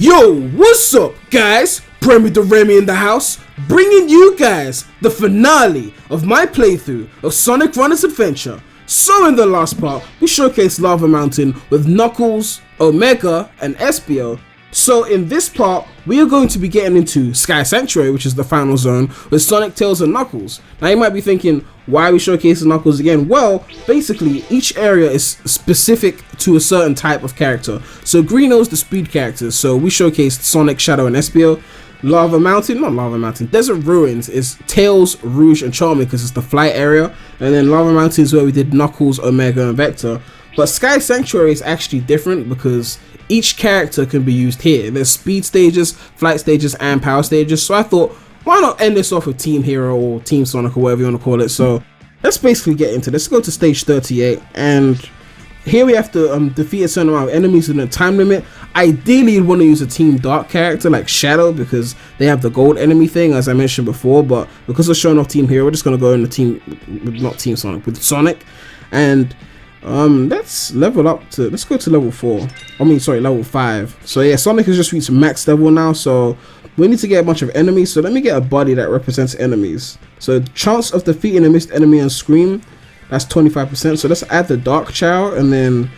Yo, what's up, guys? Premy in the house, bringing you guys the finale of my playthrough of Sonic Runner's Adventure. So in the last part, we showcased Lava Mountain with Knuckles, Omega, and Espio. So in this part, we are going to be getting into Sky Sanctuary, which is the final zone, with Sonic, Tails, and Knuckles. Now you might be thinking, why are we showcasing Knuckles again? Well, basically, each area is specific to a certain type of character. So Greeno's the speed characters, so we showcased Sonic, Shadow, and Espio. Desert Ruins is Tails, Rouge, and Charming because it's the flight area. And then Lava Mountain is where we did Knuckles, Omega, and Vector. But Sky Sanctuary is actually different because each character can be used here. There's speed stages, flight stages, and power stages. So I thought, why not end this off with Team Hero or Team Sonic or whatever you want to call it. So let's basically get into this. Let's go to stage 38. And here we have to defeat a certain amount of enemies in a time limit. Ideally, you'd want to use a Team Dark character like Shadow because they have the gold enemy thing, as I mentioned before. But because we're showing off Team Hero, we're just going to go in the team, not Team Sonic, with Sonic. And let's level up to, let's go to level 5. So yeah, Sonic has just reached max level now, so we need to get a bunch of enemies. So let me get a body that represents enemies. So chance of defeating a missed enemy on screen, that's 25%. So let's add the Dark Chow, and then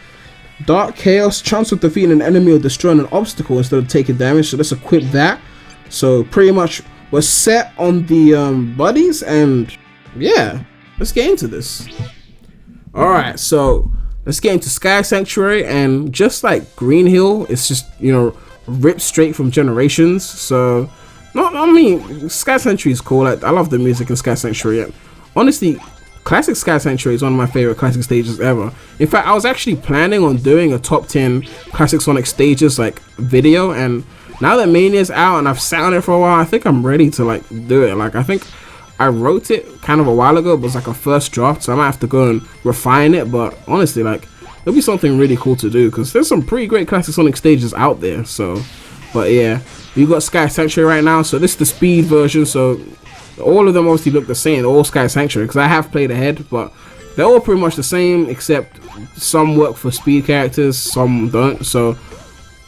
Dark Chaos, chance of defeating an enemy or destroying an obstacle instead of taking damage. So let's equip that. So pretty much we're set on the buddies, and yeah, let's get into this. Alright, so let's get into Sky Sanctuary, and just like Green Hill, it's just, you know, ripped straight from Generations. So, no, I mean, Sky Sanctuary is cool. I love the music in Sky Sanctuary. Honestly, classic Sky Sanctuary is one of my favorite classic stages ever. In fact, I was actually planning on doing a top 10 classic Sonic stages like video, and now that Mania's out and I've sat on it for a while, I think I'm ready to like do it. Like, I think I wrote it kind of a while ago, but it was like a first draft, so I might have to go and refine it. But honestly, like, it'll be something really cool to do because there's some pretty great classic Sonic stages out there. So, but yeah, we got Sky Sanctuary right now. So this is the speed version. So all of them obviously look the same, all Sky Sanctuary, because I have played ahead, but they're all pretty much the same, except some work for speed characters, some don't. So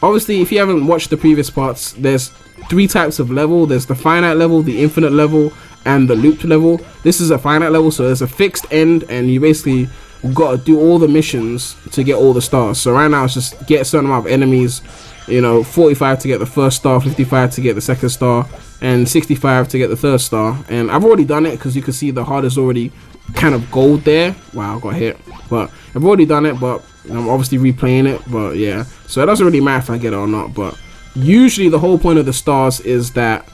obviously, if you haven't watched the previous parts, there's 3 types of level. There's the finite level, the infinite level, and the looped level. This is a finite level, so there's a fixed end, and you basically got to do all the missions to get all the stars. So right now it's just get a certain amount of enemies, you know, 45 to get the first star, 55 to get the second star, and 65 to get the third star. And I've already done it because you can see the heart is already kind of gold there. Wow, I got hit, but I've already done it, but I'm obviously replaying it. But yeah, so it doesn't really matter if I get it or not, but usually the whole point of the stars is that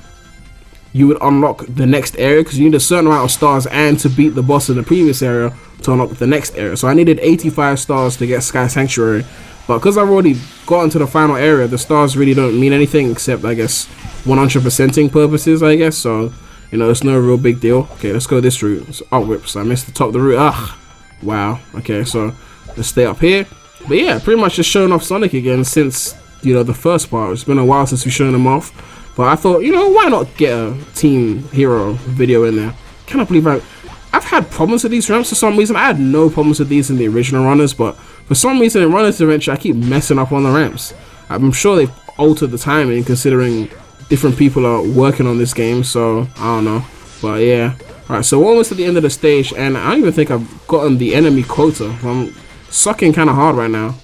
you would unlock the next area, because you need a certain amount of stars and to beat the boss in the previous area to unlock the next area. So I needed 85 stars to get Sky Sanctuary, but because I've already gotten to the final area, the stars really don't mean anything except, I guess, 100%ing purposes, I guess. So, you know, it's no real big deal. Okay, let's go this route. So, oh, whoops, I missed the top of the route. Ah, wow. Okay, so let's stay up here. But yeah, pretty much just showing off Sonic again since, you know, the first part. It's been a while since we've shown him off. But I thought, you know, why not get a Team Hero video in there? Cannot believe I've had problems with these ramps for some reason. I had no problems with these in the original runners, but for some reason in Runner's Adventure, I keep messing up on the ramps. I'm sure they've altered the timing considering different people are working on this game, so I don't know. But yeah. Alright, so we're almost at the end of the stage, and I don't even think I've gotten the enemy quota. I'm sucking kind of hard right now.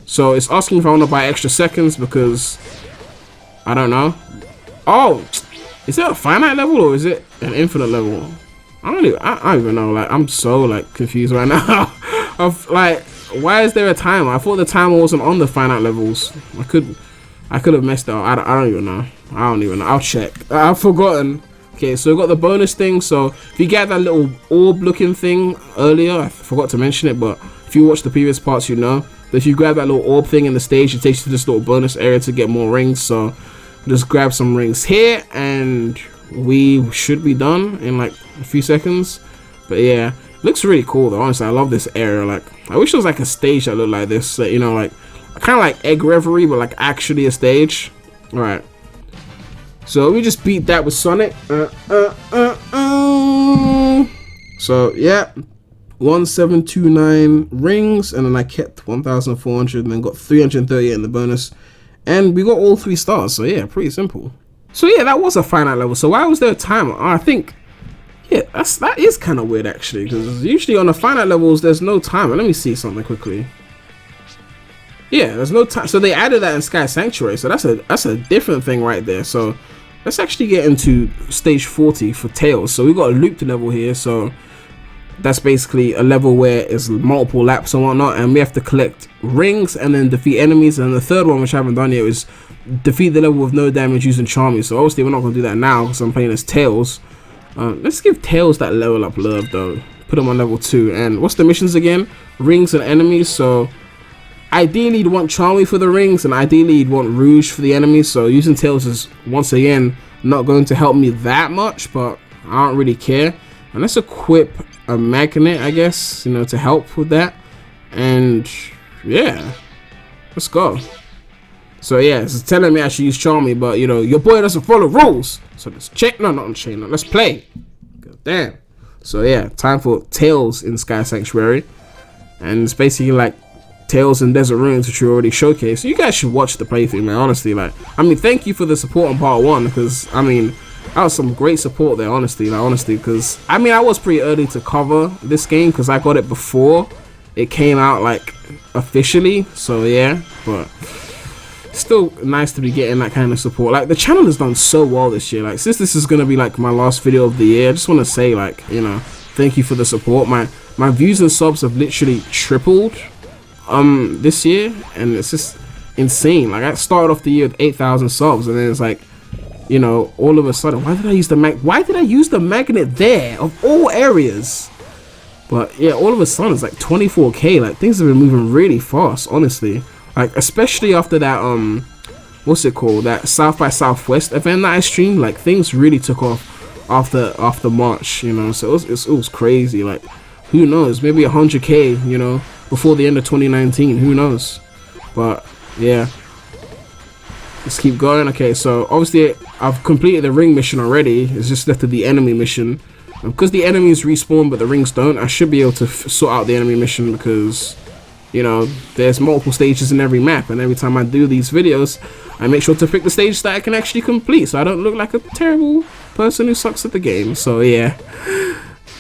So it's asking if I want to buy extra seconds because I don't know. Oh, is it a finite level or is it an infinite level? I don't even know. Like, I'm so like confused right now. Of like, why is there a timer? I thought the timer wasn't on the finite levels. I could have messed up. I don't even know. I'll check. I've forgotten. Okay, so we got the bonus thing. So if you get that little orb looking thing earlier, I forgot to mention it, but if you watch the previous parts, you know that if you grab that little orb thing in the stage, it takes you to this little bonus area to get more rings. So just grab some rings here and we should be done in like a few seconds. But yeah, looks really cool though. Honestly, I love this area. Like, I wish there was like a stage that looked like this, you know, like kind of like Egg Reverie, but like actually a stage. All right, so we just beat that with Sonic. So yeah, 1729 rings, and then I kept 1400 and then got 338 in the bonus. and we got all 3 stars. So yeah, pretty simple. So yeah, that was a finite level. So why was there a timer? I think, yeah, that is kind of weird actually, because usually on the finite levels there's no timer. Let me see something quickly. Yeah, there's no time. So they added that in Sky Sanctuary. So that's a different thing right there. So let's actually get into stage 40 for Tails. So we got a looped level here. So that's basically a level where it's multiple laps and whatnot, and we have to collect rings and then defeat enemies. And the third one, which I haven't done yet, is defeat the level with no damage using Charmy. So obviously we're not going to do that now because I'm playing as Tails. Let's give Tails that level up love though. Put him on level 2. And what's the missions again? Rings and enemies. So ideally you'd want Charmy for the rings, and ideally you'd want Rouge for the enemies. So using Tails is once again not going to help me that much, but I don't really care. And let's equip a magnet, I guess, you know, to help with that. And yeah, let's go. So yeah, it's telling me I should use Charmy, but you know, your boy doesn't follow rules. So let's check. No, not on chain. No, let's play. God damn. So yeah, time for Tails in Sky Sanctuary, and it's basically like Tails in Desert Ruins, which you already showcased. So you guys should watch the playthrough, man. Honestly, like, I mean, thank you for the support on part 1, because I mean, that was some great support there. Honestly, because I mean, I was pretty early to cover this game because I got it before it came out like officially. So yeah, but still nice to be getting that kind of support. Like, the channel has done so well this year. Like, since this is gonna be like my last video of the year, I just want to say, like, you know, thank you for the support. My views and subs have literally tripled this year, and it's just insane. Like, I started off the year with 8,000 subs, and then it's like, you know, all of a sudden, why did I use the magnet there of all areas? But yeah, all of a sudden it's like 24k. Like, things have been moving really fast, honestly. Like, especially after that what's it called, that South by Southwest event that I streamed. Like, things really took off after March, you know. So it was crazy. Like, who knows, maybe 100k, you know, before the end of 2019, who knows. But yeah, let's keep going. Okay, so obviously I've completed the ring mission already. It's just left to the enemy mission, and because the enemies respawn but the rings don't, I should be able to sort out the enemy mission, because you know, there's multiple stages in every map, and every time I do these videos I make sure to pick the stage that I can actually complete, so I don't look like a terrible person who sucks at the game. So yeah,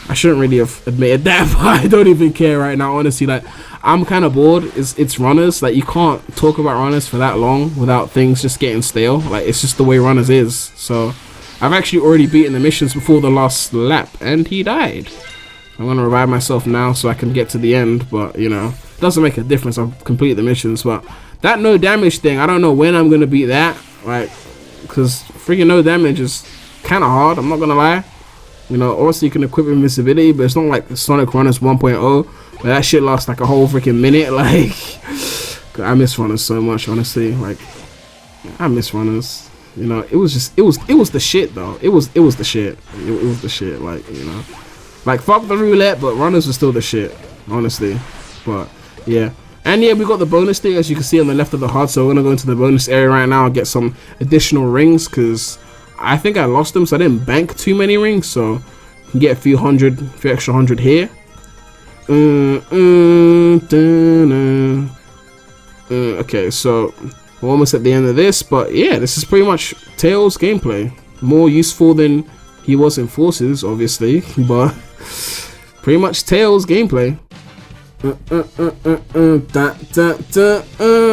I shouldn't really have admitted that, but I don't even care right now, honestly. Like, I'm kind of bored. It's runners. Like, you can't talk about runners for that long without things just getting stale. Like, it's just the way runners is. So I've actually already beaten the missions before the last lap, and he died. I'm gonna revive myself now so I can get to the end, but you know, it doesn't make a difference. I've completed the missions. But that no damage thing, I don't know when I'm gonna beat that, like, because freaking no damage is kind of hard, I'm not gonna lie. You know, obviously you can equip invincibility, but it's not like the Sonic Runners 1.0, but that shit lasts like a whole freaking minute. Like, I miss runners so much, honestly. Like, I miss runners. You know, it was the shit though. It was the shit. It was the shit. Like, you know, like, fuck the roulette, but runners are still the shit, honestly. But yeah, and yeah, we got the bonus thing, as you can see on the left of the HUD. So we're gonna go into the bonus area right now and get some additional rings, because I think I lost them, so I didn't bank too many rings, so you can get a few extra hundred here. Okay, so we're almost at the end of this, but yeah, this is pretty much Tails gameplay. More useful than he was in Forces, obviously, but pretty much Tails gameplay.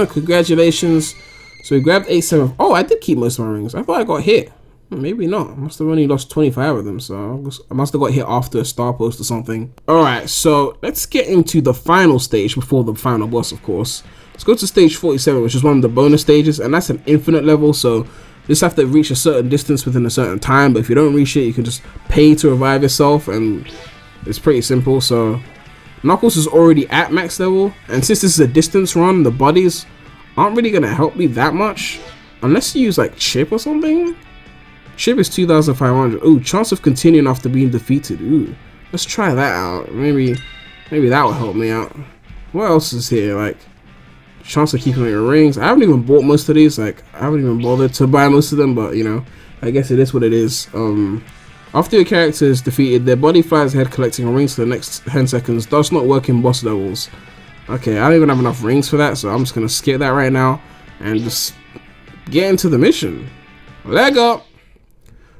Congratulations. So we grabbed 8-7. Oh, I did keep most of my rings. I thought I got hit. Maybe not. I must have only lost 25 of them, so I must have got hit after a star post or something. Alright, so let's get into the final stage before the final boss, of course. Let's go to stage 47, which is one of the bonus stages, and that's an infinite level, so you just have to reach a certain distance within a certain time, but if you don't reach it, you can just pay to revive yourself, and it's pretty simple. So Knuckles is already at max level, and since this is a distance run, the bodies aren't really going to help me that much, unless you use like Chip or something. Chip is 2,500. Ooh, chance of continuing after being defeated. Ooh, let's try that out. Maybe that will help me out. What else is here? Like, chance of keeping your rings. I haven't even bought most of these. Like, I haven't even bothered to buy most of them, but you know, I guess it is what it is. After your character is defeated, their body flies ahead collecting rings for the next 10 seconds. Does not work in boss levels. Okay, I don't even have enough rings for that, so I'm just gonna skip that right now and just get into the mission. Leg up.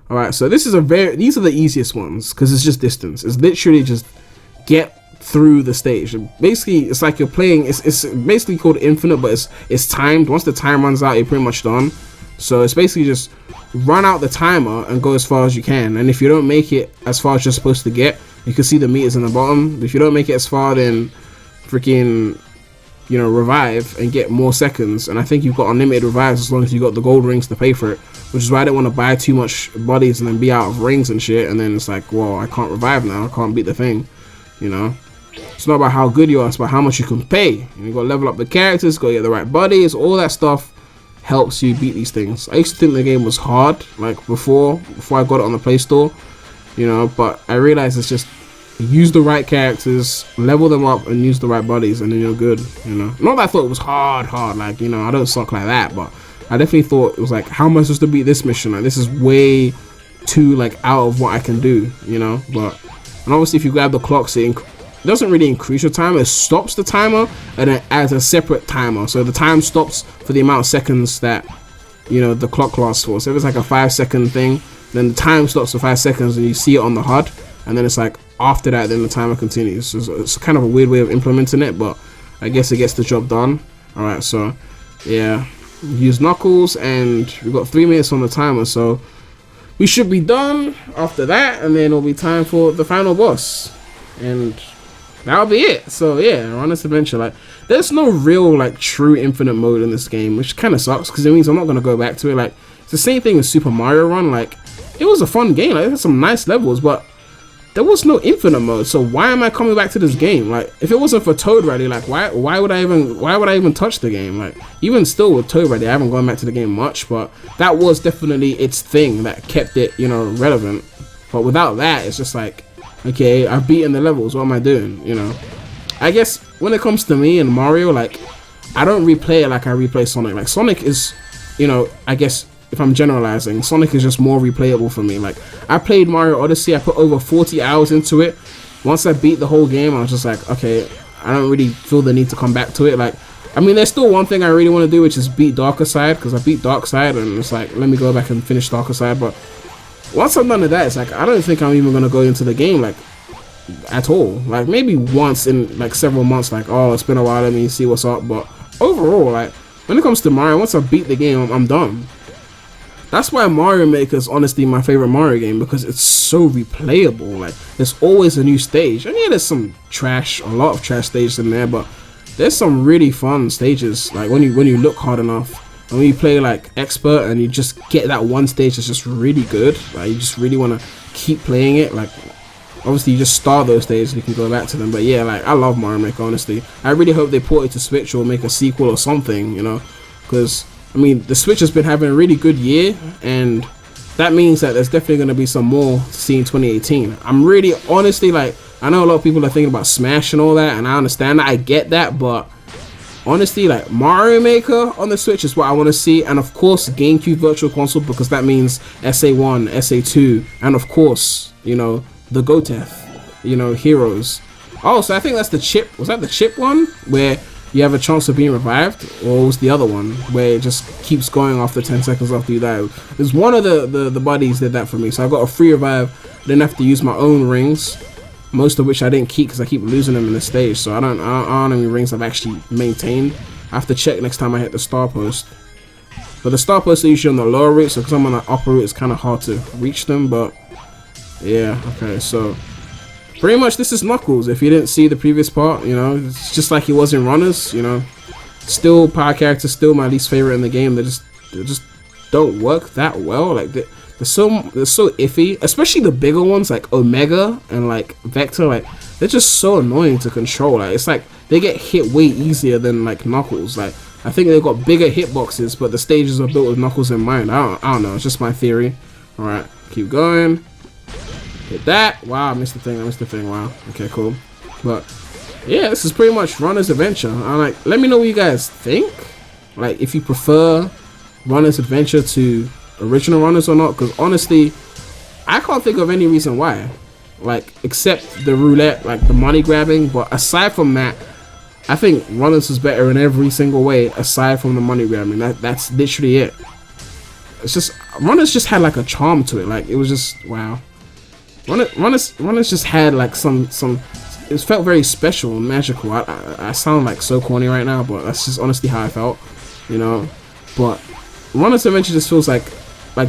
All right, so these are the easiest ones because it's just distance. It's literally just get through the stage. Basically, it's like you're playing. It's basically called infinite, but it's timed. Once the time runs out, you're pretty much done. So it's basically just run out the timer and go as far as you can. And if you don't make it as far as you're supposed to get, you can see the meters in the bottom. If you don't make it as far, then freaking, you know, revive and get more seconds. And I think you've got unlimited revives as long as you got the gold rings to pay for it, which is why I don't want to buy too much bodies and then be out of rings and shit. And then it's like, well, I can't revive now. I can't beat the thing, you know. It's not about how good you are, it's about how much you can pay. And you got to level up the characters, got to get the right bodies, all that stuff helps you beat these things. I used to think the game was hard, like before I got it on the Play Store, you know, but I realized it's just use the right characters, level them up, and use the right bodies, and then you're good, you know. Not that I thought it was hard, like, you know, I don't suck like that, but I definitely thought it was like, how am I supposed to beat this mission? Like, this is way too, like, out of what I can do, you know. But, and obviously if you grab the clocks, it doesn't really increase your timer. It stops the timer and then adds a separate timer. So the time stops for the amount of seconds that, you know, the clock lasts for. So if it's like a 5-second thing, then the time stops for 5 seconds and you see it on the HUD. And then it's like after that, then the timer continues. So it's kind of a weird way of implementing it, but I guess it gets the job done. All right, so yeah, use Knuckles, and we've got 3 minutes on the timer. So we should be done after that, and then it'll be time for the final boss. And that'll be it. So yeah, Runner's Adventure. Like, there's no real, like, true infinite mode in this game, which kind of sucks because it means I'm not gonna go back to it. Like, it's the same thing with Super Mario Run. Like, it was a fun game. Like, it had some nice levels, but there was no infinite mode. So why am I coming back to this game? Like, if it wasn't for Toad Rally, like, why would I even touch the game? Like, even still with Toad Rally, I haven't gone back to the game much, but that was definitely its thing that kept it, you know, relevant. But without that, it's just like, okay, I've beaten the levels, what am I doing, you know? I guess when it comes to me and Mario, like, I don't replay it like I replay Sonic. Like, Sonic is, you know, I guess if I'm generalizing, Sonic is just more replayable for me. Like, I played Mario Odyssey, I put over 40 hours into it. Once I beat the whole game, I was just like, okay, I don't really feel the need to come back to it. Like, I mean, there's still one thing I really want to do, which is beat Darker Side, because I beat Dark Side, and it's like, let me go back and finish Darker Side. But once I'm done with that, it's like, I don't think I'm even going to go into the game, like, at all. Like, maybe once in, like, several months, like, oh, it's been a while, let me see what's up. But overall, like, when it comes to Mario, once I beat the game, I'm done. That's why Mario Maker is honestly my favorite Mario game, because it's so replayable. Like, there's always a new stage. And yeah, there's some trash, a lot of trash stages in there, but there's some really fun stages. Like, when you look hard enough, and when you play like expert and you just get that one stage that's just really good, like, you just really want to keep playing it. Like, obviously you just start those stages and you can go back to them. But yeah, like, I love Mario Maker, honestly. I really hope they port it to Switch or make a sequel or something, you know, because I mean, the Switch has been having a really good year, and that means that there's definitely going to be some more to see in 2018. I'm really, honestly, like, I know a lot of people are thinking about Smash and all that, and I understand that, I get that, but honestly, like, Mario Maker on the Switch is what I want to see. And of course, GameCube Virtual Console, because that means SA1, SA2, and of course, you know, the Goteth, you know, Heroes. Oh, so I think that's the chip. Was that the chip one where you have a chance of being revived, or was the other one where it just keeps going after 10 seconds after you die? There's one of the buddies did that for me, so I got a free revive. I didn't have to use my own rings, most of which I didn't keep because I keep losing them in the stage. So I don't know how many rings I've actually maintained. I have to check next time I hit the star post. But the star posts are usually on the lower route, so because I'm on the upper route, it's kind of hard to reach them. But yeah, okay, so pretty much this is Knuckles. If you didn't see the previous part, you know, it's just like it was in Runners, you know. Still, power characters, still my least favorite in the game. They just don't work that well. Like, they're so iffy, especially the bigger ones like Omega and like Vector. Like, they're just so annoying to control. Like, it's like they get hit way easier than like Knuckles. Like, I think they've got bigger hitboxes, but the stages are built with Knuckles in mind. I don't know. It's just my theory. All right, keep going. Hit that. Wow, I missed the thing. Wow. Okay, cool. But yeah, this is pretty much Runner's Adventure. I'm like, let me know what you guys think. Like, if you prefer Runner's Adventure to original Runners or not, because honestly, I can't think of any reason why. Like, except the roulette, like the money grabbing. But aside from that, I think Runners is better in every single way aside from the money grabbing. That's literally it. it's just Runners just had like a charm to it. Like it was just wow. Runners just had like some. It felt very special and magical. I sound like so corny right now, but that's just honestly how I felt, you know. But Runners Adventure just feels like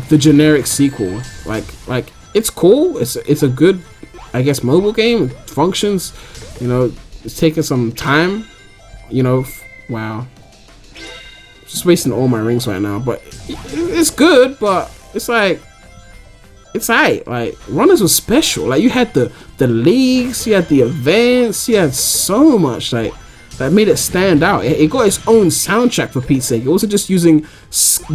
the generic sequel. Like it's cool. It's a good, I guess, mobile game. It functions, you know. It's taking some time, you know. Wow. Just wasting all my rings right now, but it's good. But it's like. It's alright. Like Runners was special. Like you had the leagues, you had the events, you had so much like that made it stand out. It got its own soundtrack for Pete's sake. It wasn't just using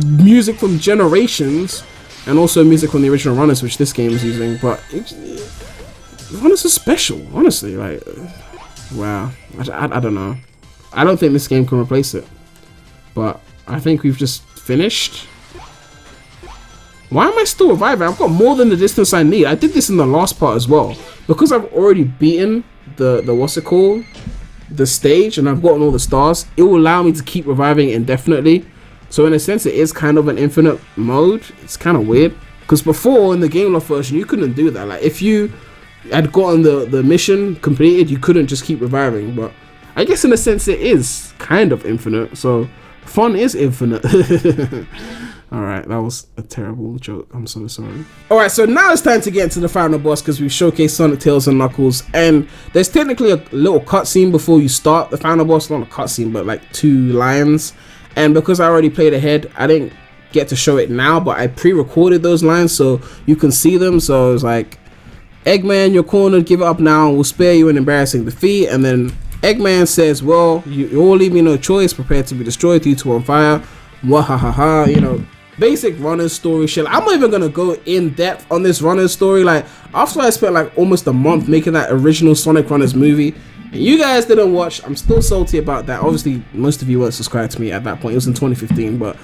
music from Generations and also music from the original Runners, which this game is using. But Runners was special, honestly. Like wow. I don't know. I don't think this game can replace it. But I think we've just finished. Why am I still reviving? I've got more than the distance I need. I did this in the last part as well. Because I've already beaten the what's it called? The stage, and I've gotten all the stars, it will allow me to keep reviving indefinitely. So in a sense, it is kind of an infinite mode. It's kind of weird. Because before, in the Game Loft version, you couldn't do that. Like, if you had gotten the mission completed, you couldn't just keep reviving. But I guess in a sense, it is kind of infinite. So fun is infinite. Alright, that was a terrible joke. I'm so sorry. Alright, so now it's time to get into the final boss because we've showcased Sonic, Tails, and Knuckles. And there's technically a little cutscene before you start the final boss. Not a cutscene, but like 2 lines. And because I already played ahead, I didn't get to show it now, but I pre-recorded those lines so you can see them. So it's like, Eggman, you're cornered, give it up now, and we'll spare you an embarrassing defeat. And then Eggman says, well, you all leave me no choice, prepare to be destroyed, 3, 2, 1, fire. Wahahaha, you know. Basic Runners story shit. I'm not even gonna go in depth on this Runners story. Like after I spent like almost a month making that original Sonic Runners movie, and you guys didn't watch, I'm still salty about that. Obviously, most of you weren't subscribed to me at that point. It was in 2015, but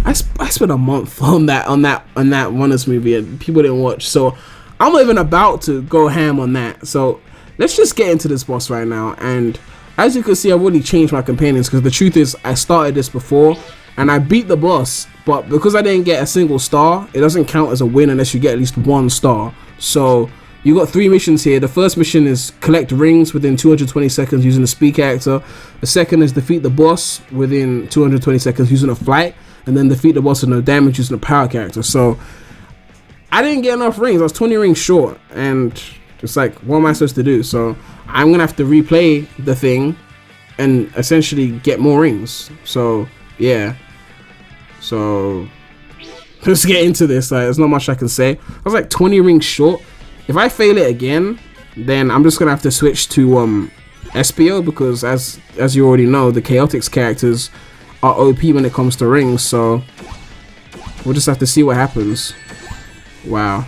I spent a month on that Runners movie, and people didn't watch. So I'm not even about to go ham on that. So let's just get into this boss right now. And as you can see, I've already changed my companions because the truth is, I started this before and I beat the boss. But because I didn't get a single star, it doesn't count as a win unless you get at least 1 star. So you got 3 missions here. The first mission is collect rings within 220 seconds using the speed character. The second is defeat the boss within 220 seconds using a flight. And then defeat the boss with no damage using a power character. So I didn't get enough rings. I was 20 rings short. And it's like, what am I supposed to do? So I'm going to have to replay the thing and essentially get more rings. So yeah. So let's get into this. Like, there's not much I can say. I was like 20 rings short. If I fail it again, then I'm just gonna have to switch to SPO because as you already know, the Chaotix characters are OP when it comes to rings. So we'll just have to see what happens. Wow,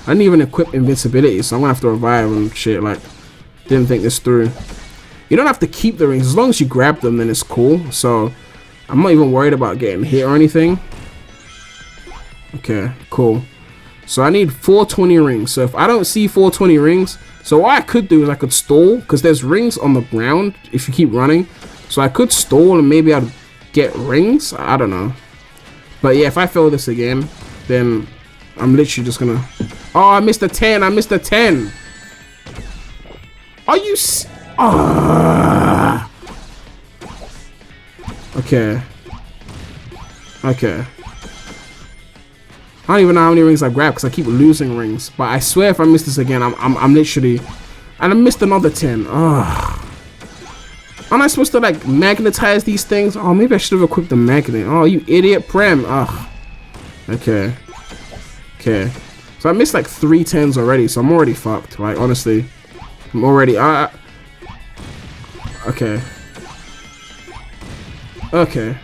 I didn't even equip invincibility, so I'm gonna have to revive and shit. Like, didn't think this through. You don't have to keep the rings as long as you grab them, then it's cool. So I'm not even worried about getting hit or anything. Okay, cool. So I need 420 rings. So if I don't see 420 rings, so what I could do is I could stall because there's rings on the ground if you keep running. So I could stall and maybe I'd get rings. I don't know. But yeah, if I fail this again, then I'm literally just gonna... Oh, I missed a 10. I missed a 10. Are you... Ah. Okay. Okay. I don't even know how many rings I grabbed because I keep losing rings. But I swear if I miss this again, I'm literally... And I missed another 10. Ugh. Aren't I supposed to like magnetize these things? Oh, maybe I should have equipped the magnet. Oh, you idiot, Prem. Ugh. Okay. Okay. So I missed like 3 10s already, so I'm already fucked. Like, honestly. I'm already... Okay. Okay.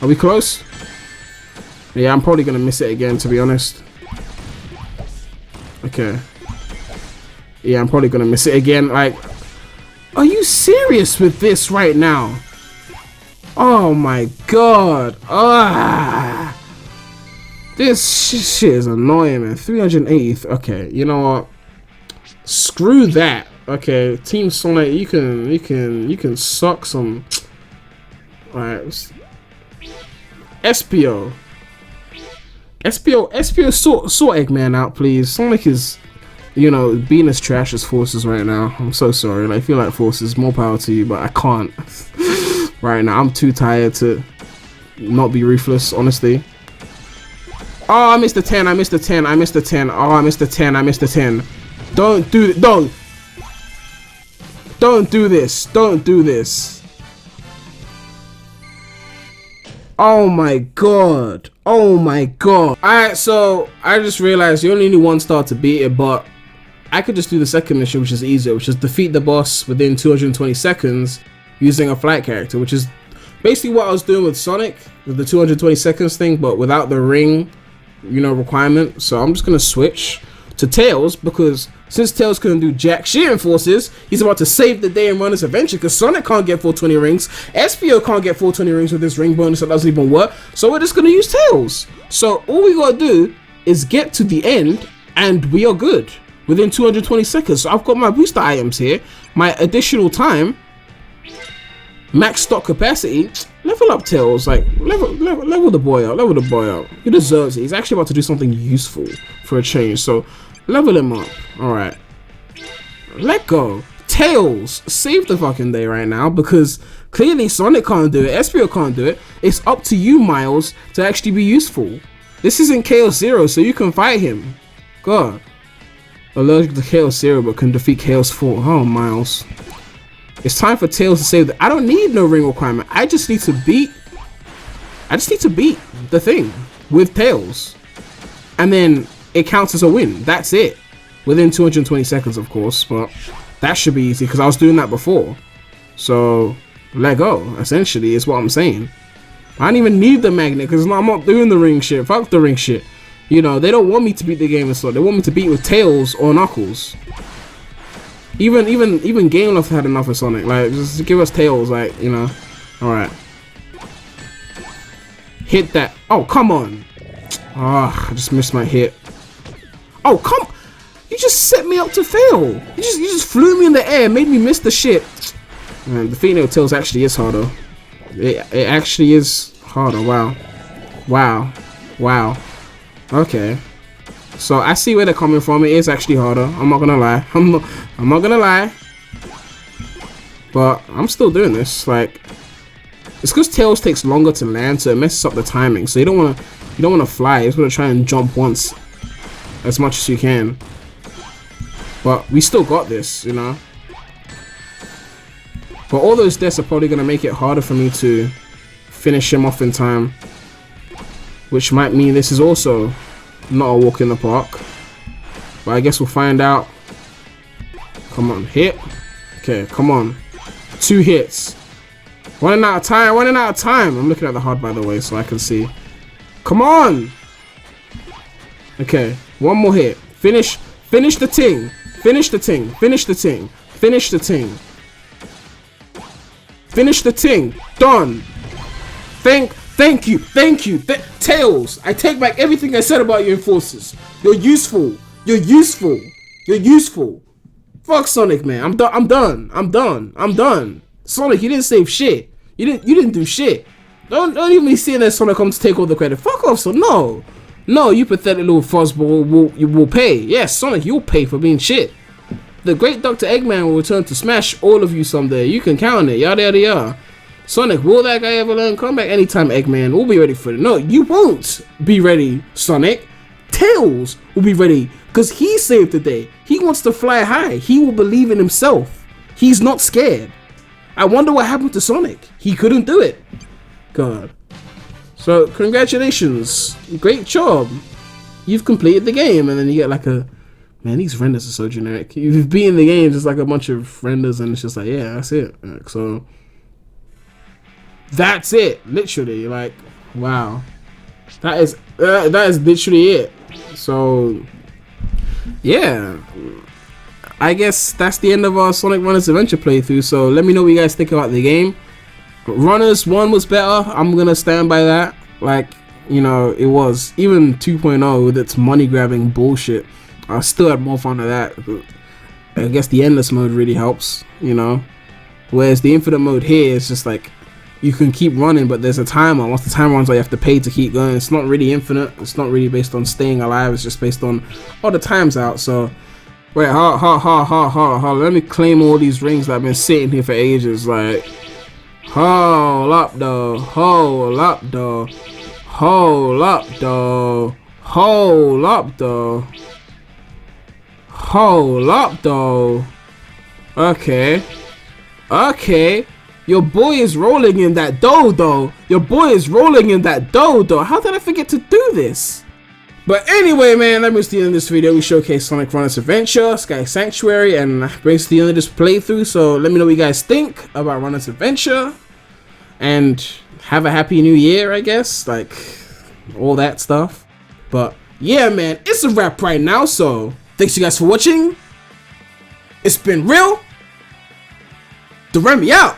Are we close? Yeah, I'm probably gonna miss it again, to be honest. Okay. Yeah, I'm probably gonna miss it again. Like, are you serious with this right now? Oh my god. Ah. This shit is annoying, man. 380th. Okay, you know what? Screw that. Okay, Team Sonic, you can suck some. Alright. SPO. SPO, sort Eggman out, please. Sonic is, you know, being as trash as Forces right now. I'm so sorry. Like, I feel like Forces, more power to you, but I can't. Right now, I'm too tired to not be ruthless, honestly. Oh, I missed the 10. I missed the 10. I missed the 10. Oh, I missed the 10. I missed the 10. Don't do it. Don't do this. Don't do this. Oh my god. Oh my god. Alright, so I just realized you only need 1 star to beat it, but I could just do the second mission, which is easier, which is defeat the boss within 220 seconds using a flight character, which is basically what I was doing with Sonic, with the 220 seconds thing, but without the ring, you know, requirement. So I'm just gonna switch to Tails, because since Tails couldn't do jack shit in Forces, he's about to save the day and run this adventure, because Sonic can't get 420 rings, SPO can't get 420 rings with this ring bonus that doesn't even work, so we're just gonna use Tails. So all we gotta do is get to the end, and we are good within 220 seconds. So I've got my booster items here, my additional time, max stock capacity. Level up Tails, like level the boy up. He deserves it. He's actually about to do something useful for a change, so level him up. Alright, let go. Tails, save the fucking day right now, because clearly Sonic can't do it, SPO can't do it. It's up to you, Miles, to actually be useful. This isn't Chaos Zero, so you can fight him. God, allergic to Chaos Zero but can defeat Chaos 4. Oh, Miles. It's time for Tails to save the... I don't need no ring requirement. I just need to beat the thing with Tails. And then it counts as a win. That's it. Within 220 seconds, of course. But that should be easy, because I was doing that before. So, let go, essentially, is what I'm saying. I don't even need the magnet, because I'm not doing the ring shit. Fuck the ring shit. You know, they don't want me to beat the game and stuff. They want me to beat with Tails or Knuckles. Even Game Loft had enough of Sonic. Like, just give us Tails, like, you know. Alright. Hit that. Oh, come on. Ah, I just missed my hit. Oh, come. You just set me up to fail. You just flew me in the air, made me miss the shit. Man, defeating Tails actually is harder. It actually is harder. Wow. Wow. Wow. Okay. So I see where they're coming from. It is actually harder. I'm not gonna lie. I'm not gonna lie. But I'm still doing this. Like, it's because Tails takes longer to land, so it messes up the timing. So you don't wanna fly. You just wanna try and jump once, as much as you can. But we still got this, you know. But all those deaths are probably gonna make it harder for me to finish him off in time, which might mean this is also not a walk in the park, but I guess we'll find out. Come on, hit. Okay, come on. 2 hits. Running out of time, running out of time. I'm looking at the HUD, by the way, so I can see. Come on. Okay, 1 more hit. Finish the ting. Finish the ting. Finish the ting. Finish the ting. Finish the ting. Done. Thank you. Tails, I take back everything I said about you in Forces. You're useful. You're useful. Fuck Sonic, man. I'm done. Sonic, you didn't save shit. You didn't do shit. Don't even be seeing that Sonic comes to take all the credit. Fuck off, so no, you pathetic little fuzzball will pay. Yes, Sonic, you'll pay for being shit. The great Dr. Eggman will return to smash all of you someday. You can count on it. Yada yada yada. Sonic, will that guy ever learn? Come back anytime, Eggman. We'll be ready for it. No, you won't be ready, Sonic. Tails will be ready, because he saved the day. He wants to fly high. He will believe in himself. He's not scared. I wonder what happened to Sonic. He couldn't do it. God. So, congratulations. Great job. You've completed the game, and then you get like a... Man, these renders are so generic. You've beaten the game, just like a bunch of renders, and it's just like, yeah, that's it. So... that's it, literally. Like, wow, that is literally it. So yeah, I guess that's the end of our Sonic Runners Adventure playthrough. So let me know what you guys think about the game. Runners 1 was better. I'm gonna stand by that. Like, you know, it was. Even 2.0 with its money grabbing bullshit, I still had more fun with that. I guess the endless mode really helps, you know, whereas the infinite mode here is just like you can keep running, but there's a timer. Once the timer runs out, you have to pay to keep going. It's not really infinite. It's not really based on staying alive. It's just based on, oh, the time's out. So, wait, let me claim all these rings that I've been sitting here for ages. Like, hold up, though. Hold up, though. Hold up, though. Hold up, though. Hold up, though. Okay. Okay. Your boy is rolling in that dough, though. Your boy is rolling in that dough, though. How did I forget to do this? But anyway, man, that brings to the end of this video. We showcase Sonic Runners Adventure, Sky Sanctuary, and brings to the end of this playthrough. So let me know what you guys think about Runners Adventure. And have a happy new year, I guess. Like, all that stuff. But yeah, man, it's a wrap right now. So thanks you guys for watching. It's been real. The Remy out.